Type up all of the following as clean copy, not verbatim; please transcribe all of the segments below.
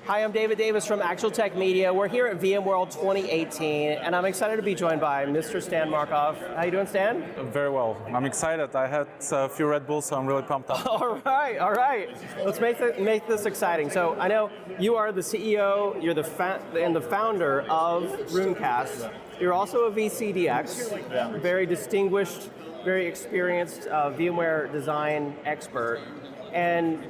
Hi, I'm David Davis from Actual Tech Media. We're here at VMworld 2018, and I'm excited to be joined by Mr. Stan Markov. How you doing, Stan? Very well. I'm excited. I had a few Red Bulls, so I'm really pumped up. All right. Let's make this exciting. So I know you are the CEO, you're the founder of Runecast. You're also a VCDX, very distinguished, very experienced VMware design expert. And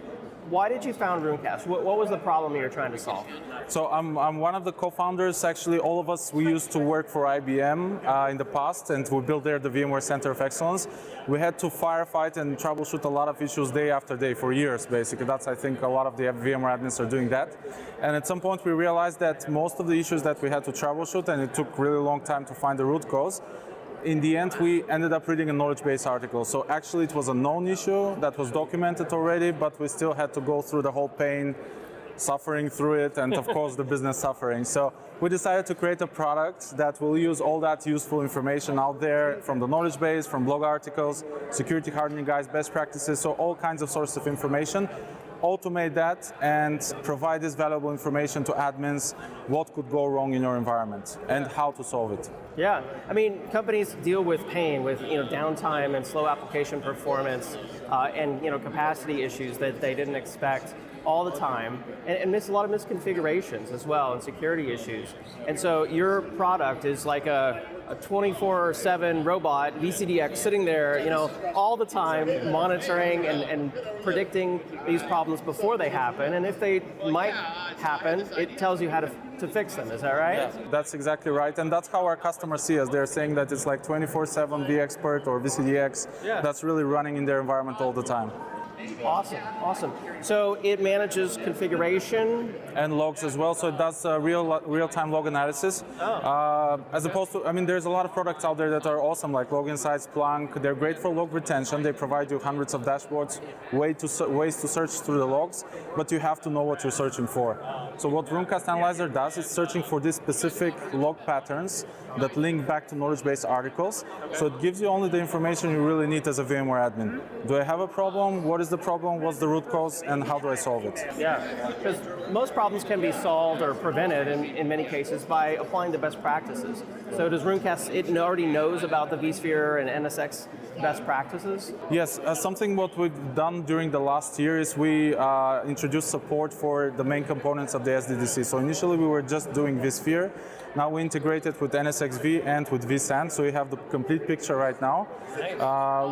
why did you found Runecast? What was the problem you were trying to solve? So I'm one of the co-founders. Actually, all of us, we used to work for IBM in the past, and we built there the VMware Center of Excellence. We had to firefight and troubleshoot a lot of issues day after day for years, basically. That's, I think, a lot of the VMware admins are doing that. And at some point, we realized that most of the issues that we had to troubleshoot, and it took really long time to find the root cause, in the end, we ended up reading a knowledge base article. So actually, it was a known issue that was documented already, but we still had to go through the whole pain, suffering through it, and of course, the business suffering. So we decided to create a product that will use all that useful information out there from the knowledge base, from blog articles, security hardening guides, best practices, so all kinds of sources of information. Automate that and provide this valuable information to admins, what could go wrong in your environment and how to solve it. Yeah, I mean, companies deal with pain, with downtime and slow application performance, and capacity issues that they didn't expect all the time, and miss a lot of misconfigurations as well, and security issues. And so your product is like a 24/7 robot, VCDX, sitting there, all the time, monitoring and predicting these problems before they happen. And if they might happen, it tells you how to fix them. Is that right? Yeah, that's exactly right. And that's how our customers see us. They're saying that it's like 24/7 vExpert or VCDX that's really running in their environment all the time. Awesome. So it manages configuration and logs as well. So it does real-time log analysis. As opposed to, there's a lot of products out there that are awesome, like Log Insights, Splunk. They're great for log retention. They provide you hundreds of dashboards, ways to search through the logs, but you have to know what you're searching for. So what Runecast Analyzer does is searching for these specific log patterns that link back to knowledge base articles. So it gives you only the information you really need as a VMware admin. Do I have a problem? What is the problem? What's the root cause? And how do I solve it? Yeah, because most problems can be solved or prevented in many cases by applying the best practices. So does Runecast, it already knows about the vSphere and NSX best practices? Yes, something what we've done during the last year is we introduced support for the main components of the SDDC. So initially we were just doing vSphere. Now we integrated with NSXV and with vSAN, so we have the complete picture right now.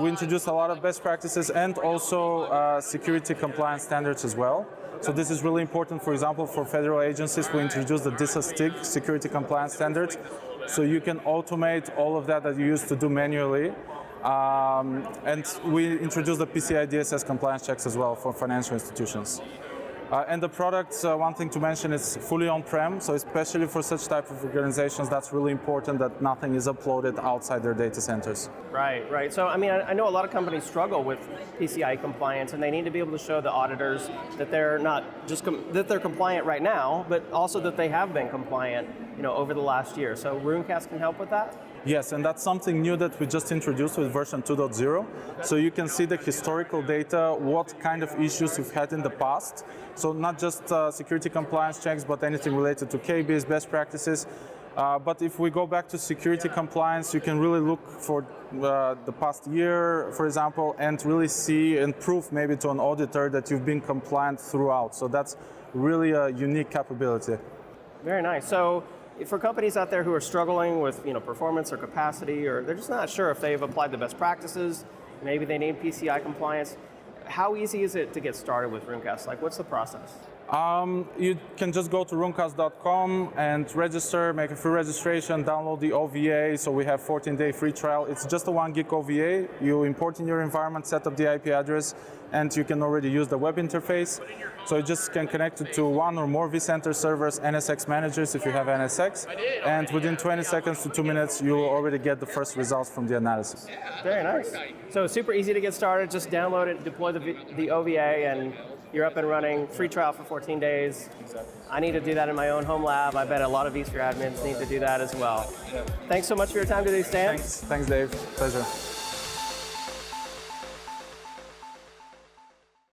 We introduced a lot of best practices and also security compliance standards as well. So this is really important. For example, for federal agencies, we introduced the DISA-STIG security compliance standards, so you can automate all of that you used to do manually. And we introduced the PCI DSS compliance checks as well for financial institutions. And the product, one thing to mention, is fully on-prem, so especially for such type of organizations, that's really important that nothing is uploaded outside their data centers. Right. So, I know a lot of companies struggle with PCI compliance, and they need to be able to show the auditors that they're not just that they're compliant right now, but also that they have been compliant, over the last year. So Runecast can help with that? Yes, and that's something new that we just introduced with version 2.0. So you can see the historical data, what kind of issues you've had in the past. So not just security compliance checks, but anything related to KBs, best practices. But if we go back to security compliance, you can really look for the past year, for example, and really see and prove maybe to an auditor that you've been compliant throughout. So that's really a unique capability. Very nice. So for companies out there who are struggling with performance or capacity, or they're just not sure if they've applied the best practices, maybe they need PCI compliance, how easy is it to get started with Runecast? Like, what's the process? You can just go to runecast.com and register, make a free registration, download the OVA. So we have 14-day free trial. It's just a 1 gig OVA. You import in your environment, set up the IP address, and you can already use the web interface. So you just can connect it to one or more vCenter servers, NSX managers if you have NSX, and within 20 seconds to 2 minutes, you will already get the first results from the analysis. Very nice. So super easy to get started. Just download it, deploy the OVA, and you're up and running. Free trial for 14 days. Exactly. I need to do that in my own home lab. I bet a lot of vSphere admins need to do that as well. Thanks so much for your time today, Stan. Thanks, Dave. Pleasure.